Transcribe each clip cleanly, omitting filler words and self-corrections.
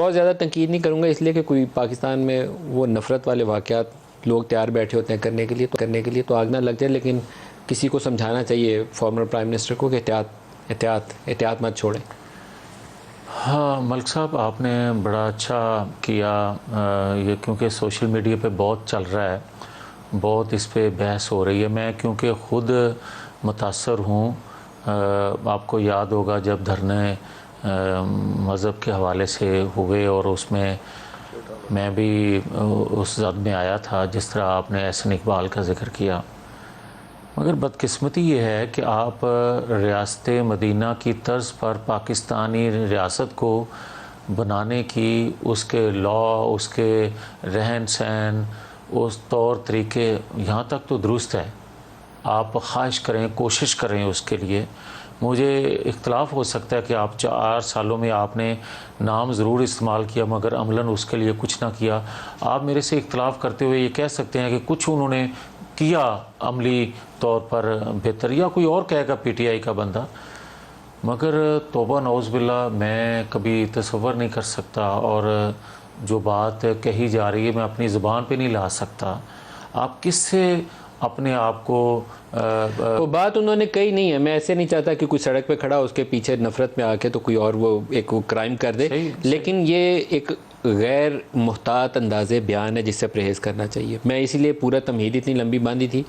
بہت زیادہ تنقید نہیں کروں گا، اس لیے کہ کوئی پاکستان میں وہ نفرت والے واقعات لوگ تیار بیٹھے ہوتے ہیں کرنے کے لیے تو آگ نہ لگ جائے، لیکن کسی کو سمجھانا چاہیے فارمر پرائم منسٹر کو کہ احتیاط مت چھوڑیں۔ ہاں ملک صاحب، آپ نے بڑا اچھا کیا یہ، کیونکہ سوشل میڈیا پہ بہت چل رہا ہے، بہت اس پہ بحث ہو رہی ہے۔ میں کیونکہ خود متاثر ہوں، آپ کو یاد ہوگا جب دھرنے مذہب کے حوالے سے ہوئے اور اس میں بھی اس زد میں آیا تھا، جس طرح آپ نے احسن اقبال کا ذکر کیا۔ مگر بدقسمتی یہ ہے کہ آپ ریاست مدینہ کی طرز پر پاکستانی ریاست کو بنانے کی، اس کے لا، اس کے رہن سہن، اس طور طریقے یہاں تک تو درست ہے، آپ خواہش کریں، کوشش کریں اس کے لیے۔ مجھے اختلاف ہو سکتا ہے کہ آپ 4 سالوں میں آپ نے نام ضرور استعمال کیا مگر عملاً اس کے لیے کچھ نہ کیا۔ آپ میرے سے اختلاف کرتے ہوئے یہ کہہ سکتے ہیں کہ کچھ انہوں نے کیا عملی طور پر بہتر، یا کوئی اور کہے گا پی ٹی آئی کا بندہ، مگر توبہ نعوذ باللہ میں کبھی تصور نہیں کر سکتا، اور جو بات کہی جا رہی ہے میں اپنی زبان پہ نہیں لا سکتا۔ آپ کس سے اپنے آپ کو وہ بات انہوں نے کہی نہیں ہے، میں ایسے نہیں چاہتا کہ کوئی سڑک پہ کھڑا اس کے پیچھے نفرت میں آ کے تو کوئی اور وہ ایک کرائم کر دے، لیکن یہ ایک غیر محتاط انداز بیان ہے جس سے پرہیز کرنا چاہیے۔ میں اسی لیے پورا تمہید اتنی لمبی باندھی تھی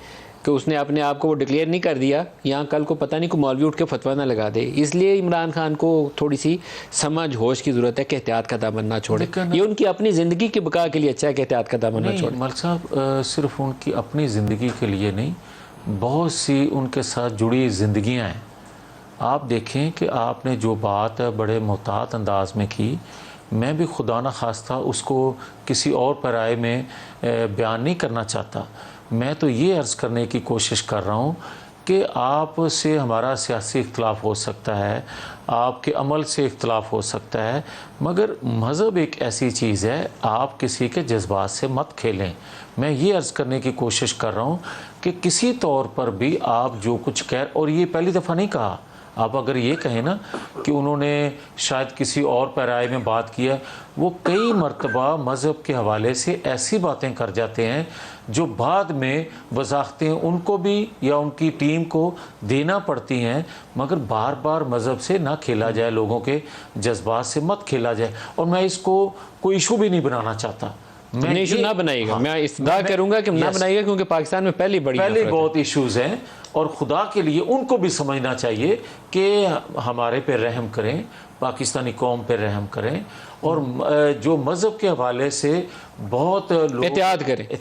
کہ اس نے اپنے آپ کو وہ ڈکلیئر نہیں کر دیا، یہاں کل کو پتہ نہیں کوئی مولوی اٹھ کے فتویٰ نہ لگا دے۔ اس لیے عمران خان کو تھوڑی سی سمجھ ہوش کی ضرورت ہے کہ احتیاط کا دامن نہ چھوڑے۔ یہ ان کی اپنی زندگی کی بقا کے لیے اچھا ہے کہ احتیاط کا دامن نہ چھوڑے۔ ملک صاحب، صرف ان کی اپنی زندگی کے لیے نہیں، بہت سی ان کے ساتھ جڑی زندگیاں ہیں۔ آپ دیکھیں کہ آپ نے جو بات بڑے محتاط انداز میں کی، میں بھی خدا نہ خواستہ اس کو کسی اور پیرائے میں بیان نہیں کرنا چاہتا۔ میں تو یہ عرض کرنے کی کوشش کر رہا ہوں کہ آپ سے ہمارا سیاسی اختلاف ہو سکتا ہے، آپ کے عمل سے اختلاف ہو سکتا ہے، مگر مذہب ایک ایسی چیز ہے، آپ کسی کے جذبات سے مت کھیلیں۔ میں یہ عرض کرنے کی کوشش کر رہا ہوں کہ کسی طور پر بھی آپ جو کچھ اور یہ پہلی دفعہ نہیں کہا، آپ اگر یہ کہیں نا کہ انہوں نے شاید کسی اور پیرائے میں بات کی ہے، وہ کئی مرتبہ مذہب کے حوالے سے ایسی باتیں کر جاتے ہیں جو بعد میں وضاحتیں ان کو بھی یا ان کی ٹیم کو دینا پڑتی ہیں، مگر بار بار مذہب سے نہ کھیلا جائے، لوگوں کے جذبات سے مت کھیلا جائے۔ اور میں اس کو کوئی ایشو بھی نہیں بنانا چاہتا۔ میں ایشو نہ بنائے گا، میں استدعا کروں گا کہ نہ بنائے گا، کیونکہ پاکستان میں پہلے بہت ایشوز ہیں، اور خدا کے لیے ان کو بھی سمجھنا چاہیے کہ ہمارے پہ رحم کریں، پاکستانی قوم پہ رحم کریں، اور جو مذہب کے حوالے سے بہت احتیاط کریں۔